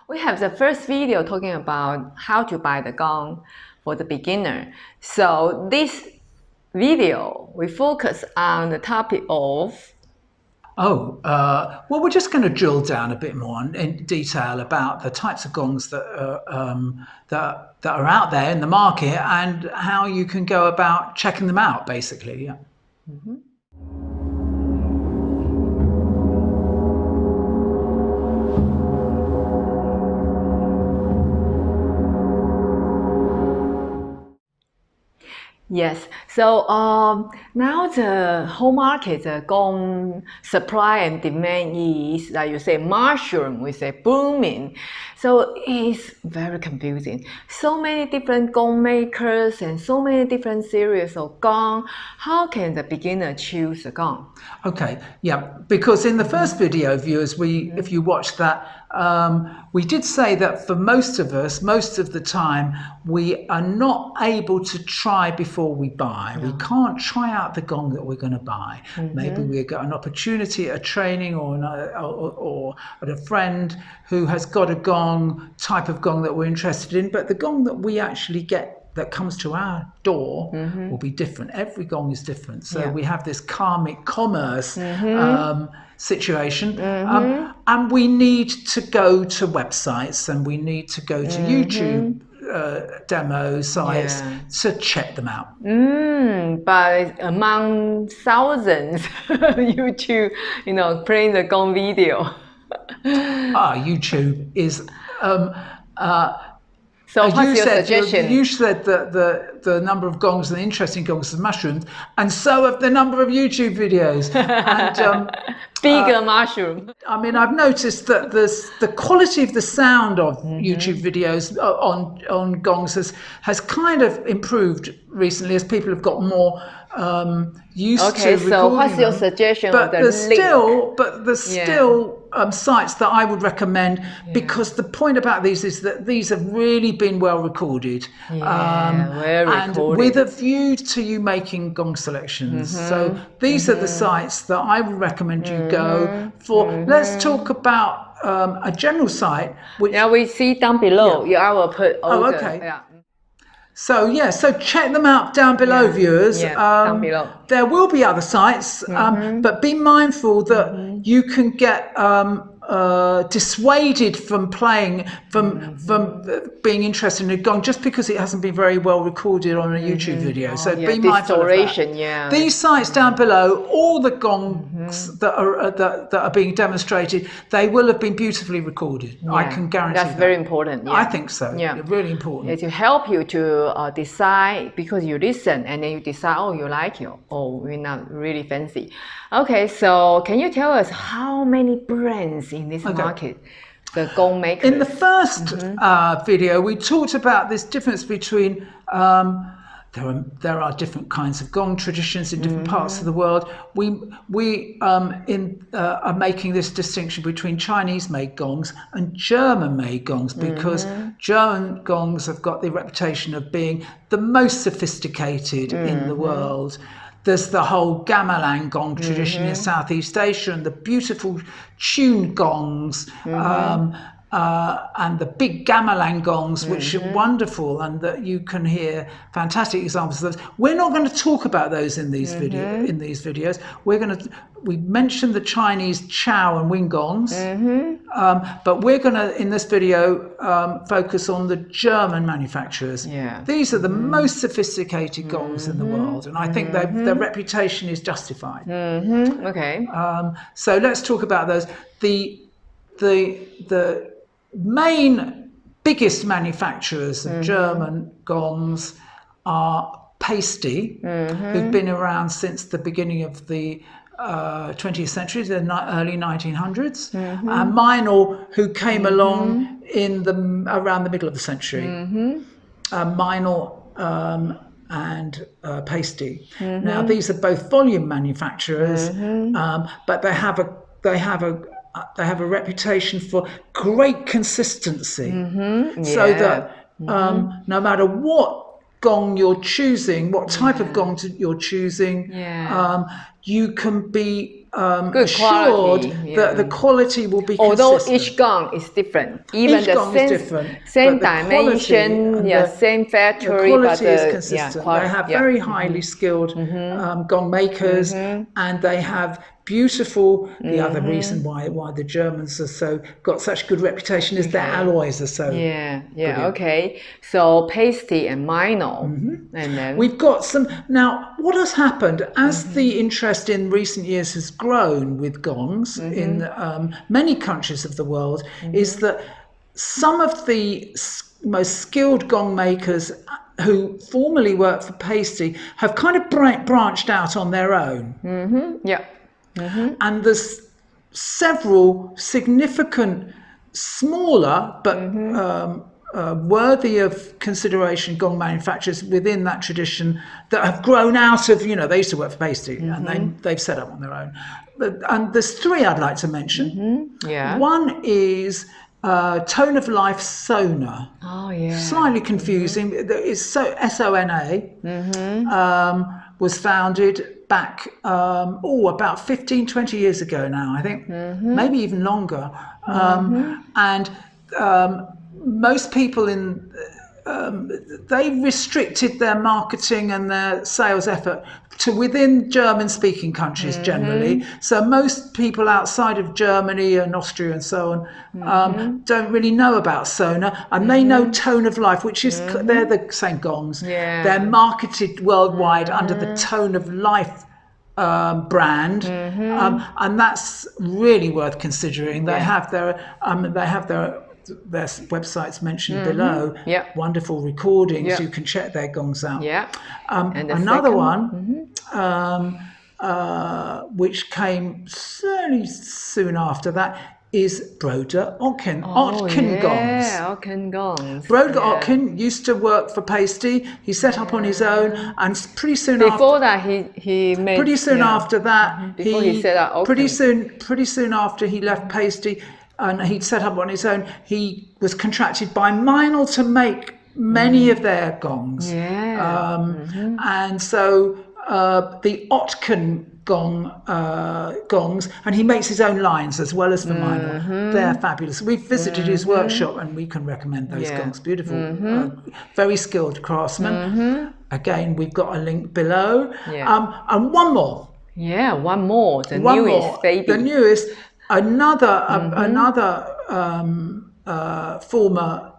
We have the first video talking about how to buy the gong for the beginner. So this video, we focus on the topic of... Well, we're just going to drill down a bit more in detail about the types of gongs that are out there in the market and how you can go about checking them out, basically. Yeah. Mm-hmm. Yes, so now the whole market, the gong supply and demand is, like you say, mushroom, we say booming. So it's very confusing. So many different gong makers and so many different series of gong. How can the beginner choose a gong? Okay, yeah, because in the first video, viewers, if you watched that, we did say that for most of us, most of the time, we are not able to try before we buy. No. We can't try out the gong that we're going to buy. Mm-hmm. Maybe we got an opportunity at a training or at a friend who has got a gong, type of gong that we're interested in, but the gong that we actually get that comes to our door will be different. Every gong is different. So we have this karmic commerce situation, and we need to go to websites and we need to go to YouTube demo sites to check them out. But among thousands, YouTube, playing the gong video. YouTube is. So what's your suggestion? You said that the number of gongs and the interesting gongs have mushroomed, and so have the number of YouTube videos. And bigger mushroom. I mean, I've noticed that the quality of the sound of YouTube videos on gongs has kind of improved recently as people have got more used to recording. Okay, so what's your suggestion? But there's still sites that I would recommend because the point about these is that these have really been well recorded, and with a view to you making gong selections. So these are the sites that I would recommend you go for. Let's talk about a general site. Which we see down below. I will put all okay. So check them out down below, viewers. Down below. There will be other sites, but be mindful that you can get dissuaded from being interested in a gong just because it hasn't been very well recorded on a YouTube video. So be mindful of that. These sites down below, all the gongs that are being demonstrated, they will have been beautifully recorded. I can guarantee that's very important. I think so. Really important. To help you to decide, because you listen and then you decide, you like it, we're not really fancy. Okay, so can you tell us how many brands in this market, the gong makers? In the first video, we talked about this difference between there are different kinds of gong traditions in different parts of the world. We are making this distinction between Chinese-made gongs and German-made gongs because German gongs have got the reputation of being the most sophisticated in the world. There's the whole gamelan gong tradition in Southeast Asia and the beautiful tuned gongs and the big gamelan gongs, which are wonderful and that you can hear fantastic examples of those. We're not going to talk about those in these videos. We mentioned the Chinese chow and wing gongs, but we're going to, in this video, focus on the German manufacturers. These are the most sophisticated gongs in the world, and I think their reputation is justified. Okay. So let's talk about those. The main biggest manufacturers of German gongs are Paiste, who've been around since the beginning of the 20th century, the early 1900s, and Meinl, who came along around the middle of the century. Meinl and Paiste. Now these are both volume manufacturers, but they have a reputation for great consistency, so that no matter what gong you're choosing, what type of gong you're choosing, you can be good assured quality, that the quality will be although consistent. each gong is different, even Each the gong is different, same but the dimension, quality same factory, the quality but is consistent. They have very highly skilled gong makers, and they have beautiful. The other reason why the Germans are so got such good reputation is their alloys are so. Yeah. Okay. So Paiste and Meinl, and then We've got some now. What has happened as the interest in recent years has grown with gongs in many countries of the world is that some of the most skilled gong makers who formerly worked for Paiste have kind of branched out on their own. And there's several significant, smaller but worthy of consideration gong manufacturers within that tradition that have grown out of, they used to work for Paiste and they've set up on their own. And there's three I'd like to mention. One is Tone of Life Sona. Slightly confusing. It's Sona. Was founded back about 15-20 years ago now, I think, maybe even longer. And most people they restricted their marketing and their sales effort to within German-speaking countries generally. So most people outside of Germany and Austria and so on don't really know about Sona, and they know Tone of Life, which is they're the same gongs. They're marketed worldwide under the Tone of Life brand, and that's really worth considering. They have their websites mentioned below. Wonderful recordings. You can check their gongs out. And another one, which came certainly soon after that, is Broder Oetken gongs. Oetken gongs. Broder Oetken used to work for Paiste. He set up on his own, and pretty soon after that he made. Pretty soon after that, before he set up Oetken. Pretty soon after he left Paiste, and he'd set up on his own, he was contracted by Meinl to make many of their gongs. And so the Oetken gongs, and he makes his own lines as well as for Meinl. They're fabulous. We've visited his workshop and we can recommend those gongs. Beautiful, very skilled craftsman. Again, we've got a link below. And one more. One more. The newest baby. The newest. Another former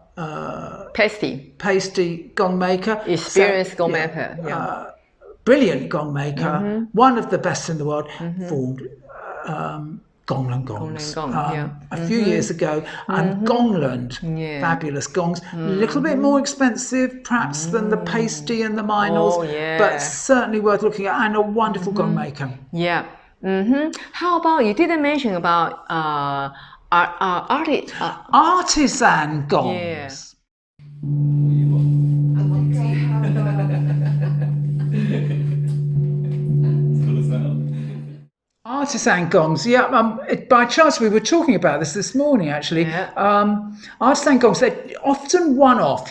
Paiste gong maker, experienced gong maker, brilliant gong maker, one of the best in the world, formed Gongland gongs a few years ago, and Gongland, fabulous gongs, a little bit more expensive perhaps than the Paiste and the Meinls, but certainly worth looking at, and a wonderful gong maker. How about, you didn't mention about artisan gongs. Artisan gongs, by chance we were talking about this morning actually. Artisan gongs, they're often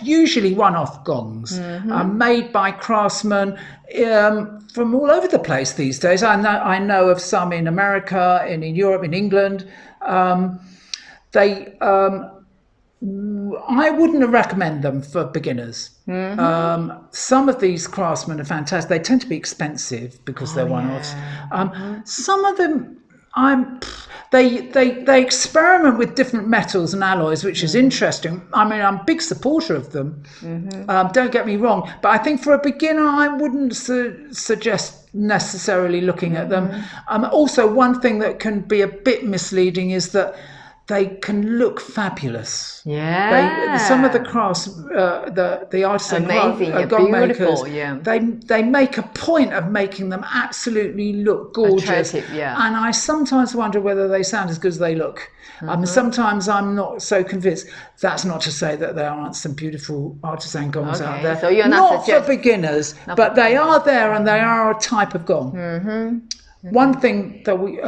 usually one-off gongs, made by craftsmen from all over the place these days. I know of some in America, in Europe, in England. I wouldn't recommend them for beginners. Some of these craftsmen are fantastic. They tend to be expensive because they're one-offs. Some of them, they experiment with different metals and alloys, which is interesting. I mean, I'm a big supporter of them. Don't get me wrong, but I think for a beginner, I wouldn't suggest necessarily looking at them. Also, one thing that can be a bit misleading is that they can look fabulous. Some of the crafts, the artisan gong makers, they make a point of making them absolutely look gorgeous. And I sometimes wonder whether they sound as good as they look. Sometimes I'm not so convinced. That's not to say that there aren't some beautiful artisan gongs out there. So you're not for beginners, but they are there, and they are a type of gong. One thing that we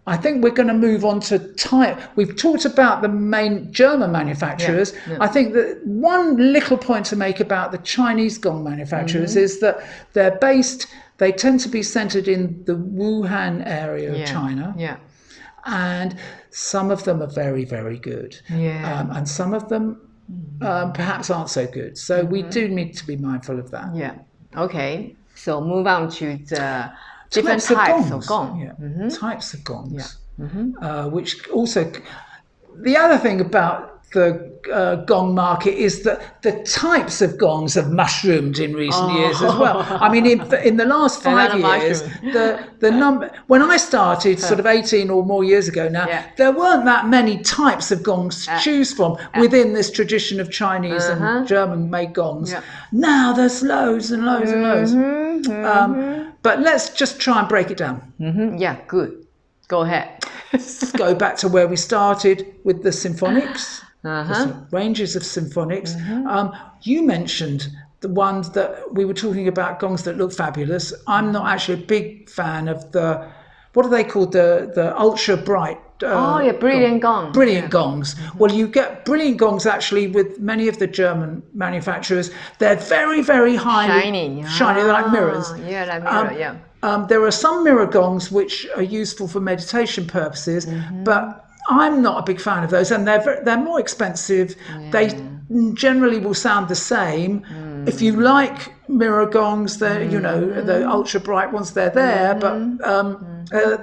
I think we're going to move on to type. We've talked about the main German manufacturers. I think that one little point to make about the Chinese gong manufacturers is that they're based they tend to be centered in the Wuhan area of China. Yeah. And some of them are very, very good. Yeah. And some of them perhaps aren't so good. So we do need to be mindful of that. Yeah. Okay. So move on to the different types of gong. Yeah. Types of gongs. Yeah. Which also, the other thing about the gong market is that the types of gongs have mushroomed in recent years as well. I mean, in the last 5 years, the number, when I started sort of 18 or more years ago now, there weren't that many types of gongs to choose from within this tradition of Chinese and German made gongs. Now there's loads and loads and loads. But let's just try and break it down. Yeah, good. Go ahead. Let's go back to where we started with the symphonics. Ranges of symphonics. You mentioned the ones that we were talking about, gongs that look fabulous. I'm not actually a big fan of the, what are they called? The ultra bright. Brilliant gongs. Brilliant gongs. Well, you get brilliant gongs actually with many of the German manufacturers. They're very, very highly shiny. They're like mirrors. Yeah, like mirror, there are some mirror gongs which are useful for meditation purposes, but I'm not a big fan of those, and they're more expensive. They generally will sound the same. If you like mirror gongs, they're the ultra bright ones. They're there, but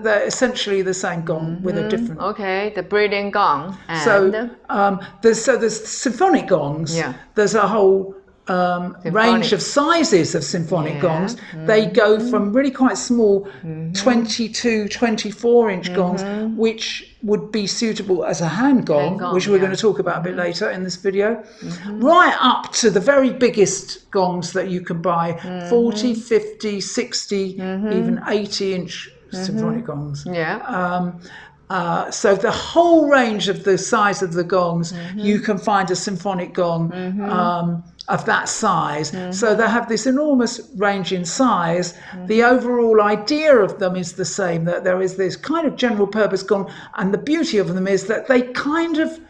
they're essentially the same gong with a different. Okay, the brilliant gong. And there's symphonic gongs. Yeah. There's a whole range of sizes of symphonic gongs. They go from really quite small 22, 24-inch gongs, which would be suitable as a hand gong, which we're going to talk about a bit later in this video, right up to the very biggest gongs that you can buy, 40, 50, 60, even 80-inch symphonic gongs. So the whole range of the size of the gongs, you can find a symphonic gong of that size. So they have this enormous range in size. The overall idea of them is the same, that there is this kind of general purpose gong, and the beauty of them is that they kind of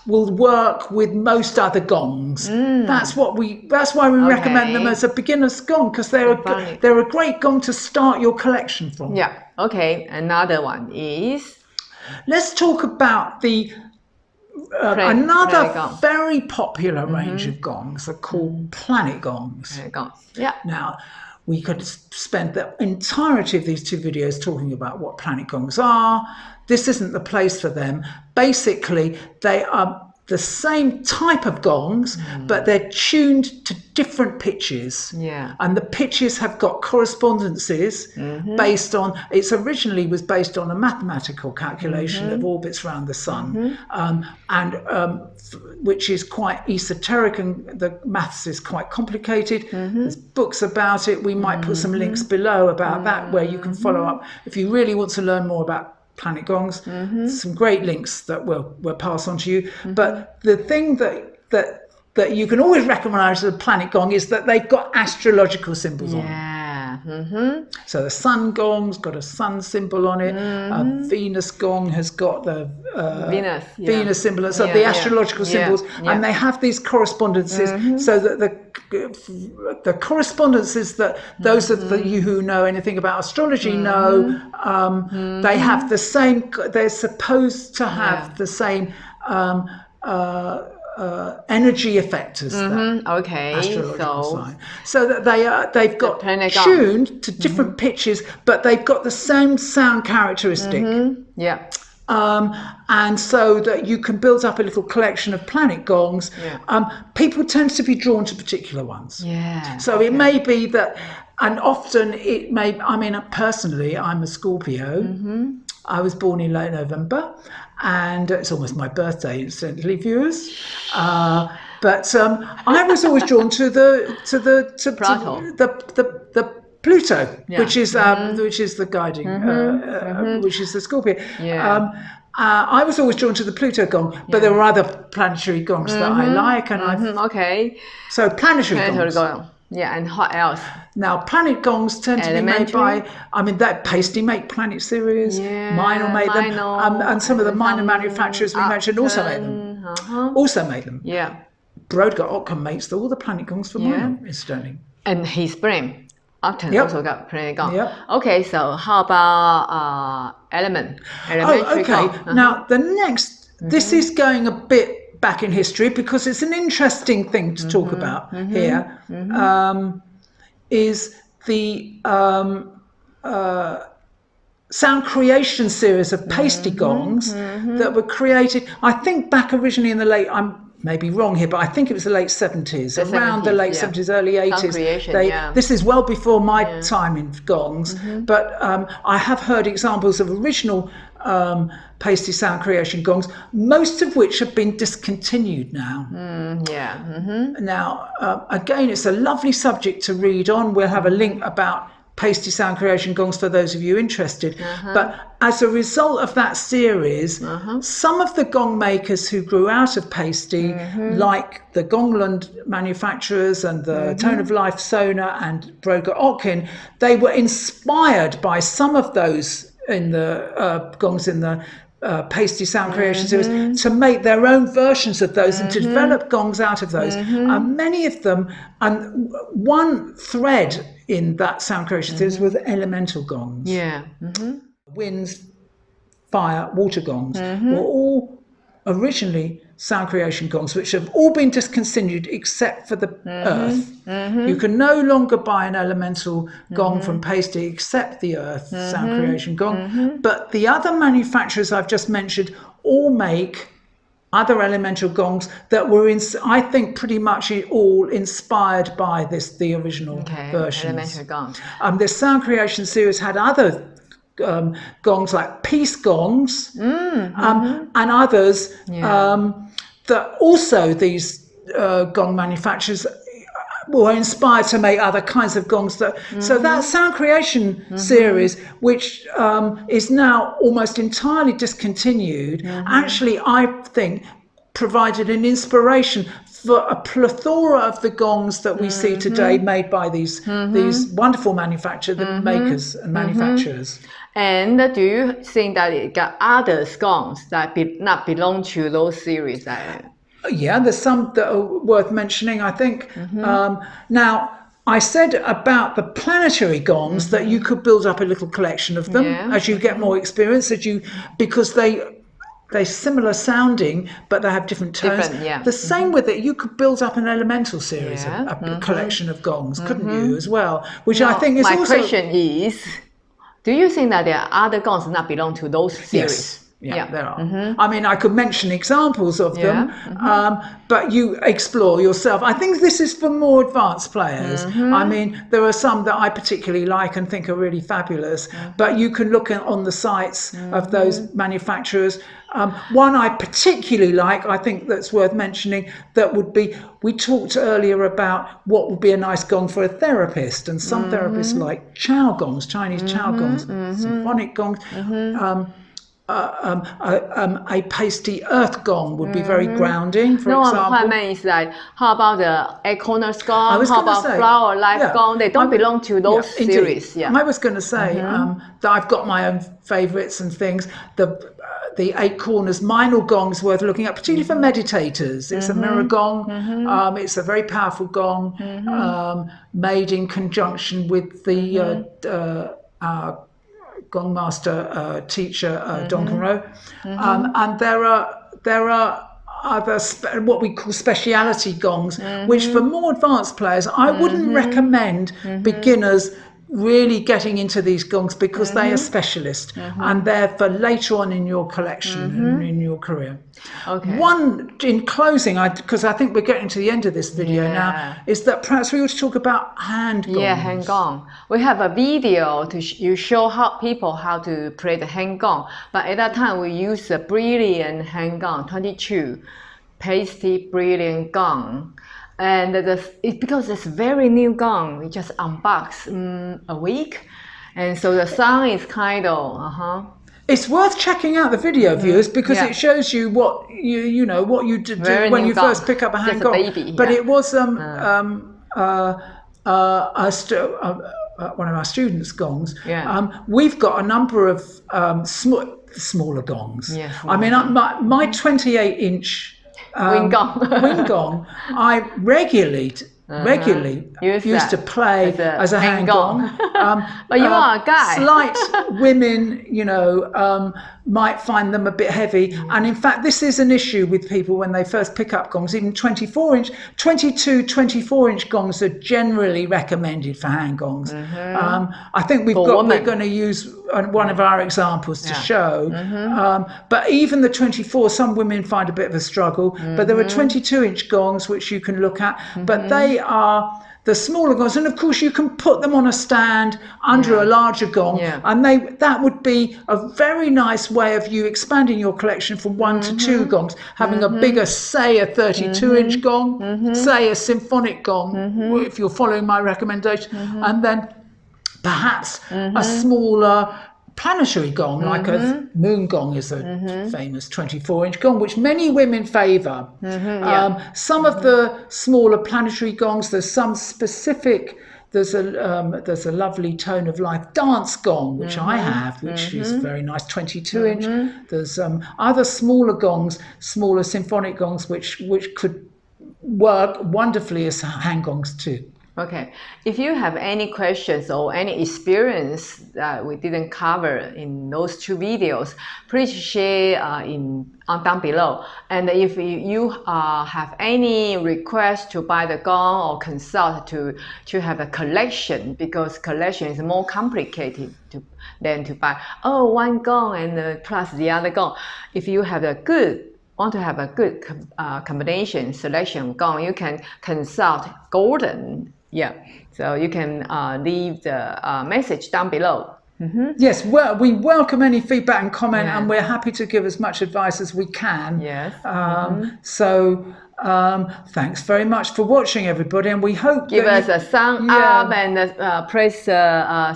will work with most other gongs. That's why we recommend them as a beginner's gong, because they're a great gong to start your collection from. Yeah. Okay. Another one is, let's talk about the another very popular range of gongs are called planet gongs. Yeah. Now, we could spend the entirety of these two videos talking about what planet gongs are. This isn't the place for them. Basically, they are the same type of gongs, but they're tuned to different pitches. And the pitches have got correspondences based on, it's originally was based on a mathematical calculation of orbits around the sun, which is quite esoteric, and the maths is quite complicated. There's books about it. We might put some links below about that, where you can follow up if you really want to learn more about planet gongs. Some great links that we'll pass on to you. But the thing that you can always recognize as a planet gong is that they've got astrological symbols on them. So the sun gong's got a sun symbol on it. Venus gong has got the Venus symbol. So the astrological symbols, and they have these correspondences, so that the correspondences that those of you who know anything about astrology know, they have the same, they're supposed to have the same energy effectors. Astrological sign. So that they've got tuned to different pitches, but they've got the same sound characteristic. And so that you can build up a little collection of planet gongs. People tend to be drawn to particular ones. So it may be that, and often it may, I mean, personally, I'm a Scorpio. I was born in late November, and it's almost my birthday, incidentally, viewers. But I was always drawn to the Pluto, which is the guiding, which is the Scorpio. I was always drawn to the Pluto gong, but there were other planetary gongs that I like, and so planetary gongs. And what else? Now, planet gongs tend to be made by, I mean, that Paiste make planet series, Meinl made them, and some of the minor manufacturers we mentioned also made them. Brodgar Oekten makes all the planet gongs for Meinl, incidentally. And his brand, Oekten also got plenty gong. Yep. Okay, so how about elementary okay. gong? Now the next, this is going a bit back in history because it's an interesting thing to talk about here. Is the sound creation series of Paiste gongs that were created, I think back originally in the late, I'm maybe wrong here, but I think it was the late 70s, around the late 70s, early 80s. This is well before my time in gongs, but I have heard examples of original Paiste sound creation gongs, most of which have been discontinued now. Now, again, it's a lovely subject to read on. We'll have a link about Paiste sound creation gongs for those of you interested. But as a result of that series, some of the gong makers who grew out of Paiste, like the Gongland manufacturers and the Tone of Life Sona and Broker Oekten, they were inspired by some of those in the gongs in the Paiste sound creation series to make their own versions of those and to develop gongs out of those. And many of them, and one thread in that sound creation series was elemental gongs. Winds, fire, water gongs were all originally sound creation gongs, which have all been discontinued except for the earth. You can no longer buy an elemental gong from Paiste except the earth sound creation gong. But the other manufacturers I've just mentioned all make other elemental gongs that were, I think, pretty much all inspired by the original versions. Elemental gongs. The sound creation series had other gongs like peace gongs and others that also these gong manufacturers were inspired to make other kinds of gongs. So that sound creation series, which is now almost entirely discontinued, actually I think provided an inspiration for a plethora of the gongs that we see today made by these wonderful makers and manufacturers. And do you think that it got other gongs that not belong to those series? Yeah, there's some that are worth mentioning, I think. Now, I said about the planetary gongs that you could build up a little collection of them as you get more experience, because they're similar sounding, but they have different tones. The same with it, you could build up an elemental series, a collection of gongs, couldn't you, as well? Which I think is my also... question is, do you think that there are other gongs that not belong to those series? Yeah, there are. I mean, I could mention examples of them, but you explore yourself. I think this is for more advanced players. I mean, there are some that I particularly like and think are really fabulous, but you can look on the sites of those manufacturers. One I particularly like, I think that's worth mentioning, that would be, we talked earlier about what would be a nice gong for a therapist, and some therapists like chow gongs, Chinese chow gongs, symphonic gongs. A Paiste earth gong would be very grounding, for example. What I meant is like, how about the 8 corners gong? How about flower life gong? They don't belong to those series. I was going to say that I've got my own favourites and things. The 8 corners Meinl gong's worth looking at, particularly for meditators. It's a mirror gong. It's a very powerful gong, made in conjunction with the gong master teacher Gongland Rõ, and there are other what we call speciality gongs, which for more advanced players I wouldn't recommend beginners really getting into these gongs, because they are specialist and they're for later on in your collection and in your career. One, in closing, because I think we're getting to the end of this video now, is that perhaps we ought to talk about hand gongs. Hand gong. We have a video to show people how to play the hand gong, but at that time we use a brilliant hand gong, 22 Paiste brilliant gong. And it's because it's very new gong. We just unboxed a week, and so the sound is kind of It's worth checking out the video, viewers, because it shows you what you know what you do when you first pick up a hand gong. But it was one of our students' gongs. We've got a number of smaller gongs. I mean, my 28-inch wing gong, I regularly regularly used to play as a hand gong. But you are a guy. Slight women, might find them a bit heavy. And in fact, this is an issue with people when they first pick up gongs. Even 24-inch gongs are generally recommended for hand gongs. I think we're going to use one of our examples to show. But even the 24, some women find a bit of a struggle. But there are 22-inch gongs which you can look at. But they are the smaller gongs, and of course you can put them on a stand under a larger gong, and that would be a very nice way of you expanding your collection from 1 to 2 gongs, having a bigger, say a 32-inch gong, say a symphonic gong, if you're following my recommendation, and then perhaps a smaller planetary gong, like a moon gong is a famous 24-inch gong, which many women favour. Some of the smaller planetary gongs, there's some specific, there's a lovely tone of life dance gong, which I have, which is very nice, 22-inch. There's other smaller gongs, smaller symphonic gongs, which could work wonderfully as hand gongs too. Okay, if you have any questions or any experience that we didn't cover in those 2 videos, please share down below. And if you have any request to buy the gong or consult to have a collection, because collection is more complicated than to buy one gong and plus the other gong. If you have want to have a good combination selection of gong, you can consult Gordon. So you can leave the message down below. Yes, well, we welcome any feedback and comment, and we're happy to give as much advice as we can. So thanks very much for watching, everybody, and we hope give us a thumb up and press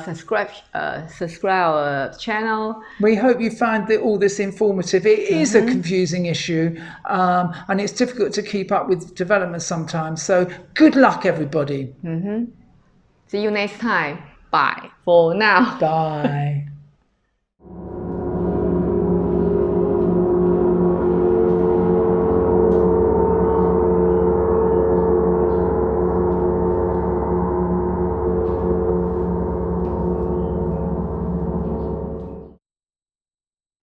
subscribe our channel. We hope you found all this informative. It is a confusing issue, and it's difficult to keep up with development sometimes. So good luck, everybody. See you next time. Bye for now. Bye.